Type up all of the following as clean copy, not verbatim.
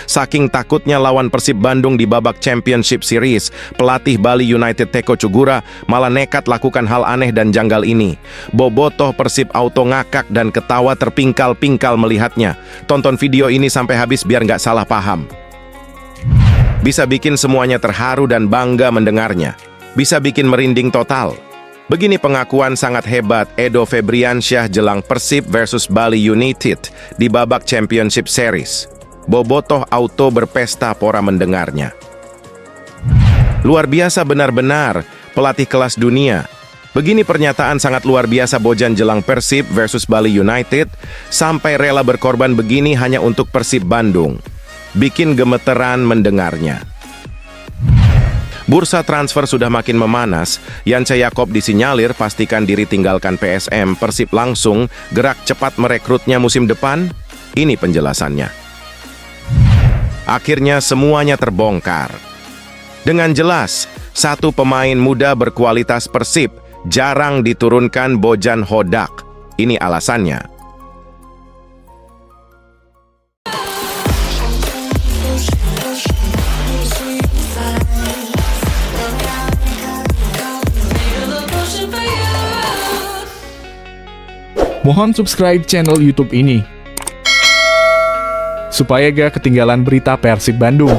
Saking takutnya lawan Persib Bandung di babak Championship Series, pelatih Bali United Teko Tjugura malah nekat lakukan hal aneh dan janggal ini. Bobotoh Persib auto ngakak dan ketawa terpingkal-pingkal melihatnya. Tonton video ini sampai habis biar nggak salah paham. Bisa bikin semuanya terharu dan bangga mendengarnya. Bisa bikin merinding total. Begini pengakuan sangat hebat Edo Febriansyah jelang Persib versus Bali United di babak Championship Series. Bobotoh auto berpesta pora mendengarnya. Luar biasa benar-benar, pelatih kelas dunia. Begini pernyataan sangat luar biasa Bojan jelang Persib versus Bali United, sampai rela berkorban begini hanya untuk Persib Bandung. Bikin gemeteran mendengarnya. Bursa transfer sudah makin memanas, Yance Yakob disinyalir pastikan diri tinggalkan PSM, Persib langsung gerak cepat merekrutnya musim depan? Ini penjelasannya. Akhirnya semuanya terbongkar. Dengan jelas, satu pemain muda berkualitas Persib jarang diturunkan Bojan Hodak. Ini alasannya. Mohon subscribe channel YouTube ini, supaya gak ketinggalan berita Persib Bandung.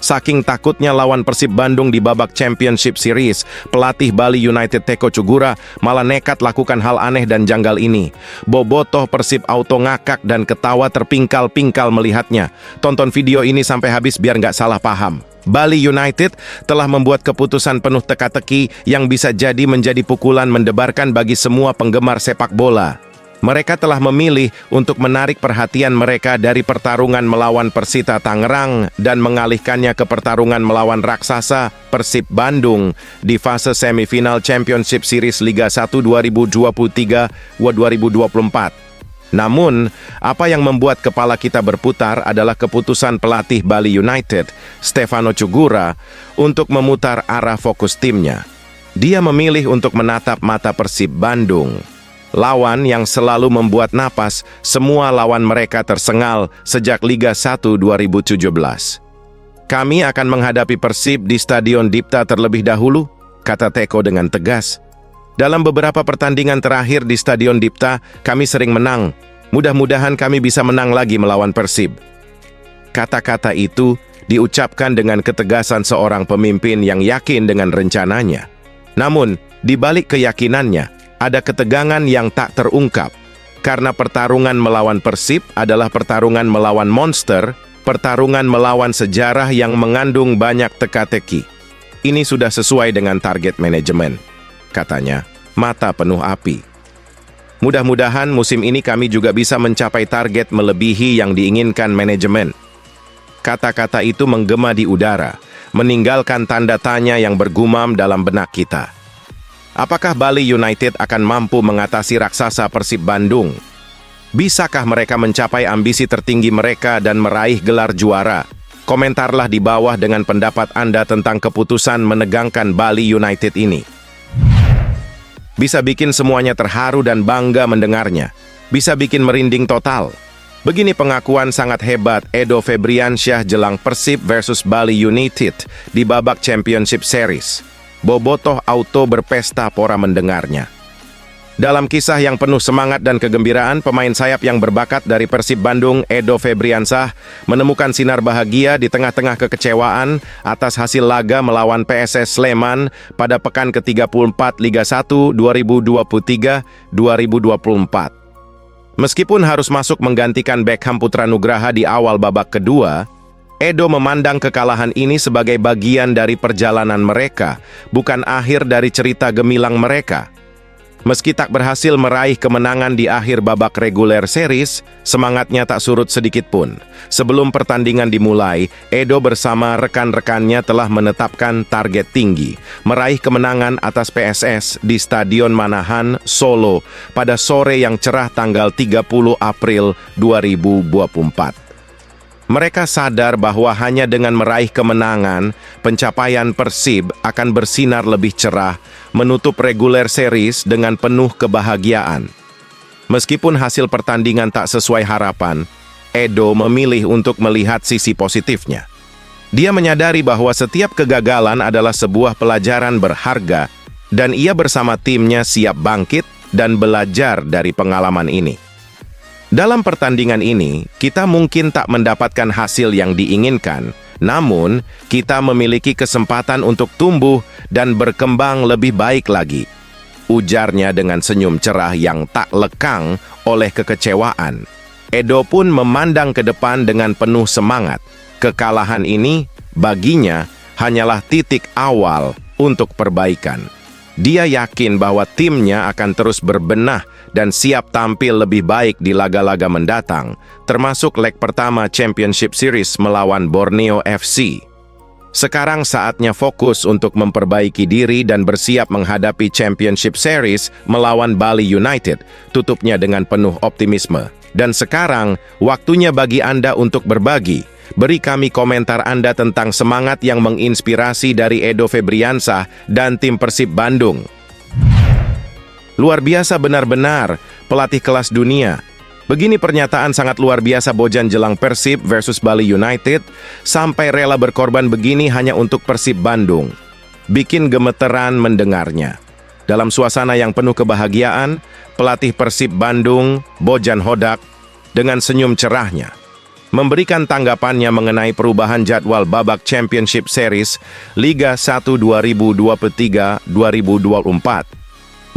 Saking takutnya lawan Persib Bandung di babak Championship Series, pelatih Bali United Teko Tjugura malah nekat lakukan hal aneh dan janggal ini. Bobotoh Persib auto ngakak dan ketawa terpingkal-pingkal melihatnya. Tonton video ini sampai habis biar nggak salah paham. Bali United telah membuat keputusan penuh teka-teki yang bisa jadi menjadi pukulan mendebarkan bagi semua penggemar sepak bola. Mereka telah memilih untuk menarik perhatian mereka dari pertarungan melawan Persita Tangerang dan mengalihkannya ke pertarungan melawan raksasa Persib Bandung di fase semifinal Championship Series Liga 1 2023-2024. Namun, apa yang membuat kepala kita berputar adalah keputusan pelatih Bali United, Stefano Tjugura, untuk memutar arah fokus timnya. Dia memilih untuk menatap mata Persib Bandung. Lawan yang selalu membuat napas, semua lawan mereka tersengal sejak Liga 1 2017. Kami akan menghadapi Persib di Stadion Dipta terlebih dahulu, kata Teko dengan tegas. Dalam beberapa pertandingan terakhir di Stadion Dipta, kami sering menang. Mudah-mudahan kami bisa menang lagi melawan Persib. Kata-kata itu diucapkan dengan ketegasan seorang pemimpin yang yakin dengan rencananya. Namun, di balik keyakinannya, ada ketegangan yang tak terungkap. Karena pertarungan melawan Persib adalah pertarungan melawan monster, pertarungan melawan sejarah yang mengandung banyak teka-teki. Ini sudah sesuai dengan target manajemen, katanya, mata penuh api. Mudah-mudahan musim ini kami juga bisa mencapai target melebihi yang diinginkan manajemen. Kata-kata itu menggema di udara, meninggalkan tanda tanya yang bergumam dalam benak kita. Apakah Bali United akan mampu mengatasi raksasa Persib Bandung? Bisakah mereka mencapai ambisi tertinggi mereka dan meraih gelar juara? Komentarlah di bawah dengan pendapat Anda tentang keputusan menegangkan Bali United ini. Bisa bikin semuanya terharu dan bangga mendengarnya. Bisa bikin merinding total. Begini pengakuan sangat hebat Edo Febriansyah jelang Persib versus Bali United di babak Championship Series. Bobotoh auto berpesta pora mendengarnya. Dalam kisah yang penuh semangat dan kegembiraan, pemain sayap yang berbakat dari Persib Bandung, Edo Febriansyah, menemukan sinar bahagia di tengah-tengah kekecewaan atas hasil laga melawan PSS Sleman pada pekan ke-34 Liga 1 2023-2024. Meskipun harus masuk menggantikan Beckham Putra Nugraha di awal babak kedua, Edo memandang kekalahan ini sebagai bagian dari perjalanan mereka, bukan akhir dari cerita gemilang mereka. Meski tak berhasil meraih kemenangan di akhir babak reguler series, semangatnya tak surut sedikit pun. Sebelum pertandingan dimulai, Edo bersama rekan-rekannya telah menetapkan target tinggi, meraih kemenangan atas PSS di Stadion Manahan, Solo, pada sore yang cerah tanggal 30 April 2024. Mereka sadar bahwa hanya dengan meraih kemenangan, pencapaian Persib akan bersinar lebih cerah, menutup reguler series dengan penuh kebahagiaan. Meskipun hasil pertandingan tak sesuai harapan, Edo memilih untuk melihat sisi positifnya. Dia menyadari bahwa setiap kegagalan adalah sebuah pelajaran berharga dan ia bersama timnya siap bangkit dan belajar dari pengalaman ini. Dalam pertandingan ini, kita mungkin tak mendapatkan hasil yang diinginkan, namun kita memiliki kesempatan untuk tumbuh dan berkembang lebih baik lagi. Ujarnya dengan senyum cerah yang tak lekang oleh kekecewaan. Edo pun memandang ke depan dengan penuh semangat. Kekalahan ini, baginya, hanyalah titik awal untuk perbaikan. Dia yakin bahwa timnya akan terus berbenah dan siap tampil lebih baik di laga-laga mendatang, termasuk leg pertama Championship Series melawan Borneo FC. Sekarang saatnya fokus untuk memperbaiki diri dan bersiap menghadapi Championship Series melawan Bali United, tutupnya dengan penuh optimisme. Dan sekarang, waktunya bagi Anda untuk berbagi. Beri kami komentar Anda tentang semangat yang menginspirasi dari Edo Febriansah dan tim Persib Bandung. Luar biasa benar-benar, pelatih kelas dunia. Begini pernyataan sangat luar biasa Bojan jelang Persib versus Bali United, sampai rela berkorban begini hanya untuk Persib Bandung. Bikin gemeteran mendengarnya. Dalam suasana yang penuh kebahagiaan, pelatih Persib Bandung, Bojan Hodak, dengan senyum cerahnya, memberikan tanggapannya mengenai perubahan jadwal babak Championship Series Liga 1 2023-2024.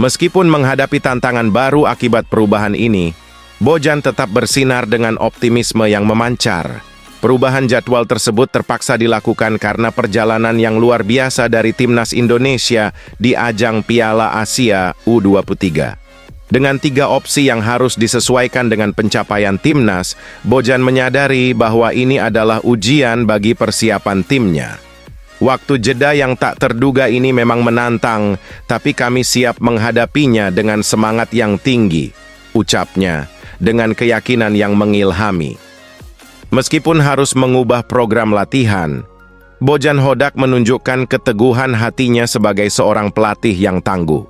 Meskipun menghadapi tantangan baru akibat perubahan ini, Bojan tetap bersinar dengan optimisme yang memancar. Perubahan jadwal tersebut terpaksa dilakukan karena perjalanan yang luar biasa dari timnas Indonesia di ajang Piala Asia U23. Dengan 3 opsi yang harus disesuaikan dengan pencapaian timnas, Bojan menyadari bahwa ini adalah ujian bagi persiapan timnya. Waktu jeda yang tak terduga ini memang menantang, tapi kami siap menghadapinya dengan semangat yang tinggi, ucapnya, dengan keyakinan yang mengilhami. Meskipun harus mengubah program latihan, Bojan Hodak menunjukkan keteguhan hatinya sebagai seorang pelatih yang tangguh.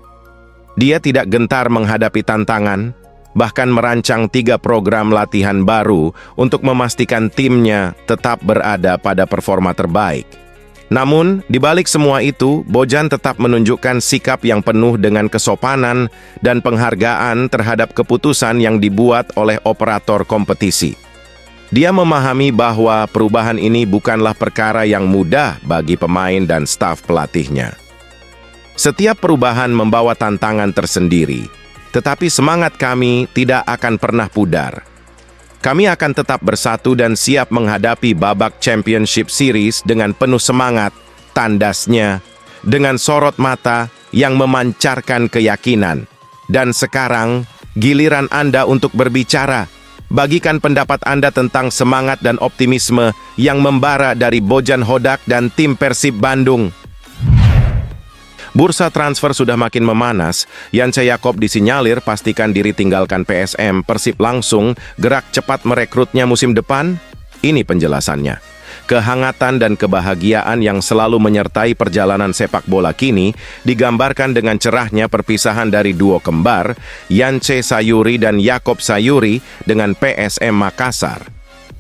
Dia tidak gentar menghadapi tantangan, bahkan merancang 3 program latihan baru untuk memastikan timnya tetap berada pada performa terbaik. Namun, di balik semua itu, Bojan tetap menunjukkan sikap yang penuh dengan kesopanan dan penghargaan terhadap keputusan yang dibuat oleh operator kompetisi. Dia memahami bahwa perubahan ini bukanlah perkara yang mudah bagi pemain dan staf pelatihnya. Setiap perubahan membawa tantangan tersendiri, tetapi semangat kami tidak akan pernah pudar. Kami akan tetap bersatu dan siap menghadapi babak Championship Series dengan penuh semangat, tandasnya, dengan sorot mata yang memancarkan keyakinan. Dan sekarang, giliran Anda untuk berbicara. Bagikan pendapat Anda tentang semangat dan optimisme yang membara dari Bojan Hodak dan tim Persib Bandung. Bursa transfer sudah makin memanas. Yance Yakob disinyalir pastikan diri tinggalkan PSM. Persib langsung gerak cepat merekrutnya musim depan? Ini penjelasannya. Kehangatan dan kebahagiaan yang selalu menyertai perjalanan sepak bola kini digambarkan dengan cerahnya perpisahan dari duo kembar Yance Sayuri dan Yakob Sayuri dengan PSM Makassar.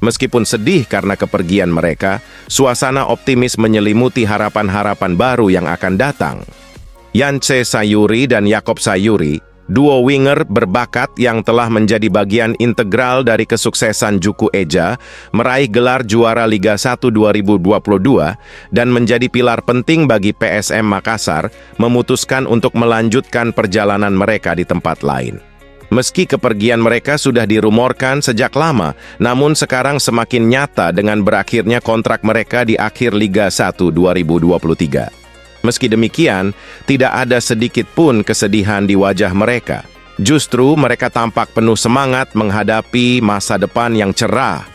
Meskipun sedih karena kepergian mereka, suasana optimis menyelimuti harapan-harapan baru yang akan datang. Yance Sayuri dan Yakob Sayuri, duo winger berbakat yang telah menjadi bagian integral dari kesuksesan Juku Eja, meraih gelar juara Liga 1 2022 dan menjadi pilar penting bagi PSM Makassar, memutuskan untuk melanjutkan perjalanan mereka di tempat lain. Meski kepergian mereka sudah dirumorkan sejak lama, namun sekarang semakin nyata dengan berakhirnya kontrak mereka di akhir Liga 1 2023. Meski demikian, tidak ada sedikit pun kesedihan di wajah mereka. Justru mereka tampak penuh semangat menghadapi masa depan yang cerah.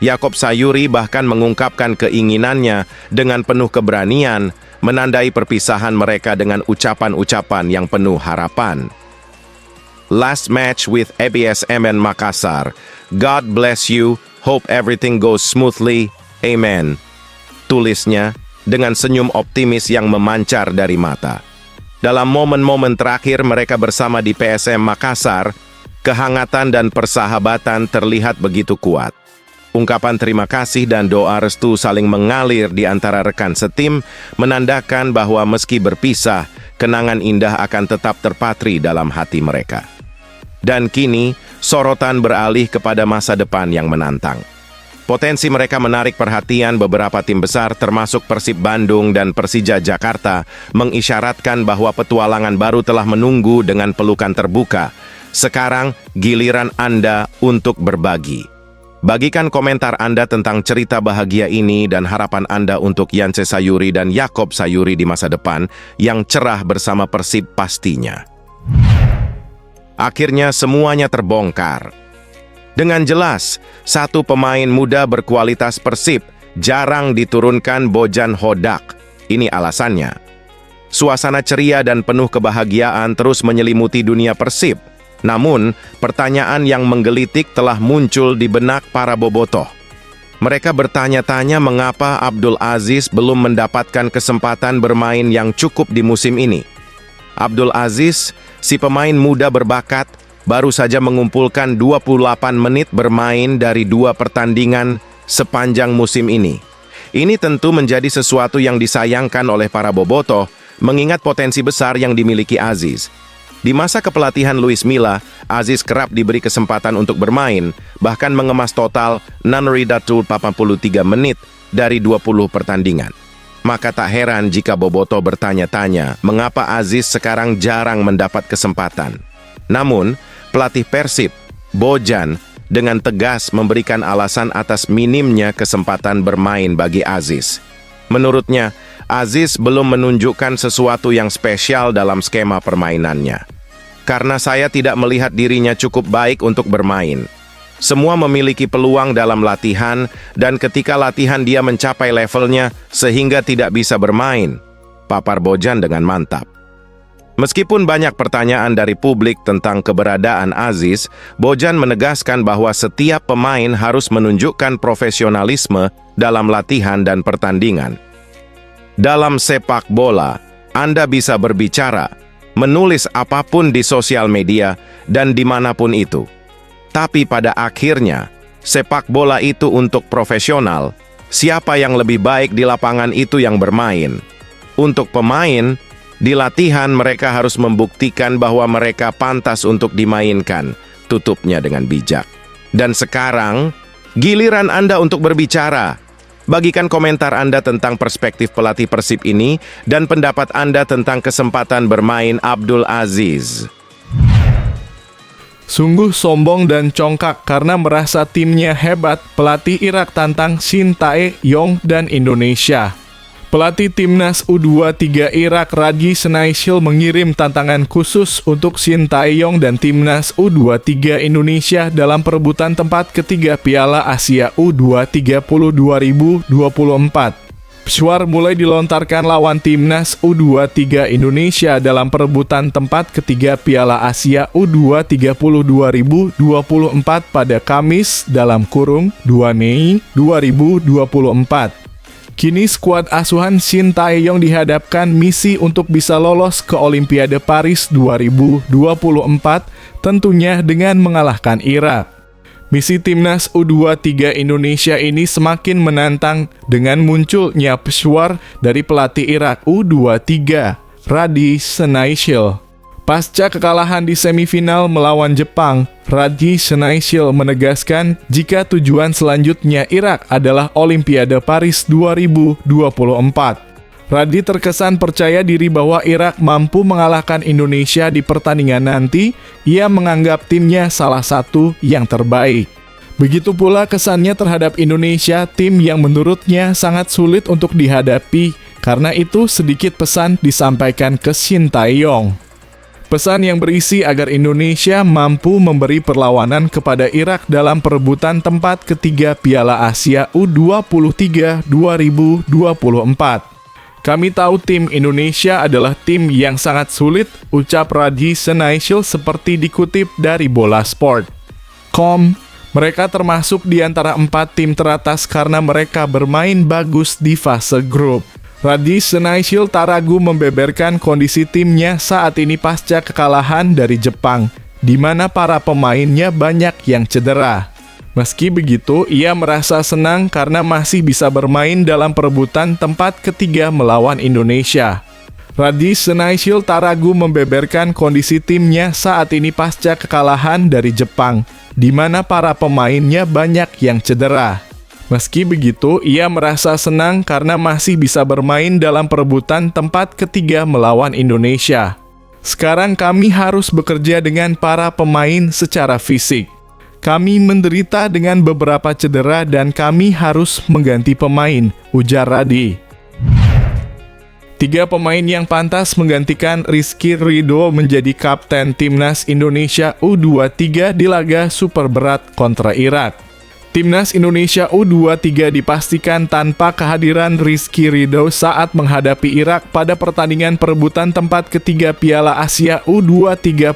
Yakob Sayuri bahkan mengungkapkan keinginannya dengan penuh keberanian, menandai perpisahan mereka dengan ucapan-ucapan yang penuh harapan. Last match with ABSMN Makassar. God bless you. Hope everything goes smoothly. Amen. Tulisnya dengan senyum optimis yang memancar dari mata. Dalam momen-momen terakhir mereka bersama di PSM Makassar, kehangatan dan persahabatan terlihat begitu kuat. Ungkapan terima kasih dan doa restu saling mengalir di antara rekan setim, menandakan bahwa meski berpisah, kenangan indah akan tetap terpatri dalam hati mereka. Dan kini, sorotan beralih kepada masa depan yang menantang. Potensi mereka menarik perhatian beberapa tim besar termasuk Persib Bandung dan Persija Jakarta mengisyaratkan bahwa petualangan baru telah menunggu dengan pelukan terbuka. Sekarang giliran Anda untuk berbagi. Bagikan komentar Anda tentang cerita bahagia ini dan harapan Anda untuk Yance Sayuri dan Yakob Sayuri di masa depan yang cerah bersama Persib pastinya. Akhirnya semuanya terbongkar. Dengan jelas, satu pemain muda berkualitas Persib jarang diturunkan Bojan Hodak. Ini alasannya. Suasana ceria dan penuh kebahagiaan terus menyelimuti dunia Persib. Namun, pertanyaan yang menggelitik telah muncul di benak para bobotoh. Mereka bertanya-tanya mengapa Abdul Aziz belum mendapatkan kesempatan bermain yang cukup di musim ini. Abdul Aziz, si pemain muda berbakat, baru saja mengumpulkan 28 menit bermain dari 2 pertandingan sepanjang musim ini. Ini tentu menjadi sesuatu yang disayangkan oleh para bobotoh, mengingat potensi besar yang dimiliki Aziz. Di masa kepelatihan Luis Milla, Aziz kerap diberi kesempatan untuk bermain, bahkan mengemas total 83 menit dari 20 pertandingan. Maka tak heran jika bobotoh bertanya-tanya mengapa Aziz sekarang jarang mendapat kesempatan. Namun, pelatih Persib, Bojan, dengan tegas memberikan alasan atas minimnya kesempatan bermain bagi Aziz. Menurutnya, Aziz belum menunjukkan sesuatu yang spesial dalam skema permainannya. Karena saya tidak melihat dirinya cukup baik untuk bermain. Semua memiliki peluang dalam latihan, dan ketika latihan dia mencapai levelnya sehingga tidak bisa bermain, papar Bojan dengan mantap. Meskipun banyak pertanyaan dari publik tentang keberadaan Aziz, Bojan menegaskan bahwa setiap pemain harus menunjukkan profesionalisme dalam latihan dan pertandingan. Dalam sepak bola, Anda bisa berbicara, menulis apapun di sosial media, dan dimanapun itu. Tapi pada akhirnya, sepak bola itu untuk profesional. Siapa yang lebih baik di lapangan itu yang bermain. Untuk pemain, di latihan mereka harus membuktikan bahwa mereka pantas untuk dimainkan, tutupnya dengan bijak. Dan sekarang, giliran Anda untuk berbicara. Bagikan komentar Anda tentang perspektif pelatih Persib ini dan pendapat Anda tentang kesempatan bermain Abdul Aziz. Sungguh sombong dan congkak karena merasa timnya hebat, pelatih Irak tantang Shin Tae-yong dan Indonesia. Pelatih Timnas U23 Irak Radji Senaishil mengirim tantangan khusus untuk Shin Tae-yong dan Timnas U23 Indonesia dalam perebutan tempat ketiga Piala Asia U23 2024. Pesuar mulai dilontarkan lawan Timnas U23 Indonesia dalam perebutan tempat ketiga Piala Asia U23 2024 pada Kamis (2 Mei 2024). Kini skuad asuhan Shin Tae-yong dihadapkan misi untuk bisa lolos ke Olimpiade Paris 2024, tentunya dengan mengalahkan Irak. Misi Timnas U23 Indonesia ini semakin menantang dengan munculnya pesuar dari pelatih Irak U23, Radji Senaishil. Pasca kekalahan di semifinal melawan Jepang, Radji Senaishil menegaskan jika tujuan selanjutnya Irak adalah Olimpiade Paris 2024. Radji terkesan percaya diri bahwa Irak mampu mengalahkan Indonesia di pertandingan nanti. Ia menganggap timnya salah satu yang terbaik. Begitu pula kesannya terhadap Indonesia, tim yang menurutnya sangat sulit untuk dihadapi. Karena itu sedikit pesan disampaikan ke Shin Tae-yong. Pesan yang berisi agar Indonesia mampu memberi perlawanan kepada Irak dalam perebutan tempat ketiga Piala Asia U23 2024. Kami tahu tim Indonesia adalah tim yang sangat sulit, ucap Radji Senaishil seperti dikutip dari Bolasport.com. Mereka termasuk di antara 4 tim teratas karena mereka bermain bagus di fase grup. Radji Senaishil tak ragu membeberkan kondisi timnya saat ini pasca kekalahan dari Jepang. di mana para pemainnya banyak yang cedera. Meski begitu, ia merasa senang karena masih bisa bermain dalam perebutan tempat ketiga melawan Indonesia. Radi Senaishil tak ragu membeberkan kondisi timnya saat ini pasca kekalahan dari Jepang, di mana para pemainnya banyak yang cedera. Meski begitu, ia merasa senang karena masih bisa bermain dalam perebutan tempat ketiga melawan Indonesia. Sekarang kami harus bekerja dengan para pemain secara fisik. Kami menderita dengan beberapa cedera dan kami harus mengganti pemain, ujar Radi. 3 pemain yang pantas menggantikan Rizky Ridho menjadi kapten Timnas Indonesia U23 di laga super berat kontra Irak. Timnas Indonesia U23 dipastikan tanpa kehadiran Rizky Ridho saat menghadapi Irak pada pertandingan perebutan tempat ketiga Piala Asia U230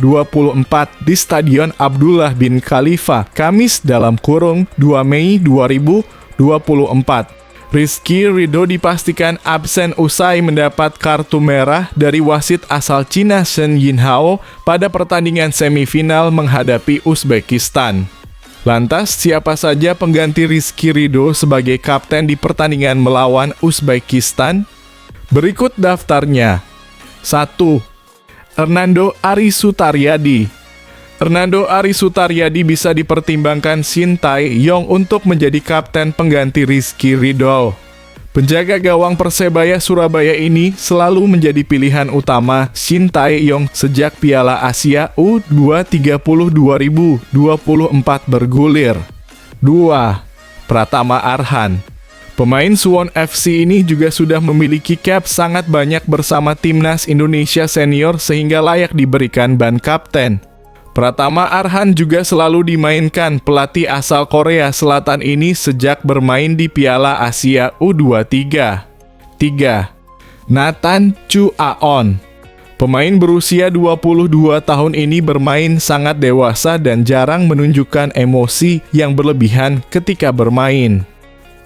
2024 di Stadion Abdullah bin Khalifa, Kamis (2 Mei 2024). Rizky Ridho dipastikan absen usai mendapat kartu merah dari wasit asal Cina Shen Yinhao pada pertandingan semifinal menghadapi Uzbekistan. Lantas, siapa saja pengganti Rizky Ridho sebagai kapten di pertandingan melawan Uzbekistan? Berikut daftarnya. 1. Hernando Ari Sutaryadi. Hernando Ari Sutaryadi bisa dipertimbangkan Shin Tae-yong untuk menjadi kapten pengganti Rizky Ridho. Penjaga gawang Persebaya Surabaya ini selalu menjadi pilihan utama Shin Tae-yong sejak Piala Asia U230 2024 bergulir. 2. Pratama Arhan. Pemain Suwon FC ini juga sudah memiliki cap sangat banyak bersama Timnas Indonesia Senior sehingga layak diberikan ban kapten. Pratama Arhan juga selalu dimainkan pelatih asal Korea Selatan ini sejak bermain di Piala Asia U23. 3. Nathan Chu Aon. Pemain berusia 22 tahun ini bermain sangat dewasa dan jarang menunjukkan emosi yang berlebihan ketika bermain.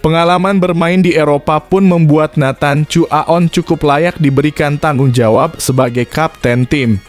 Pengalaman bermain di Eropa pun membuat Nathan Chu Aon cukup layak diberikan tanggung jawab sebagai kapten tim.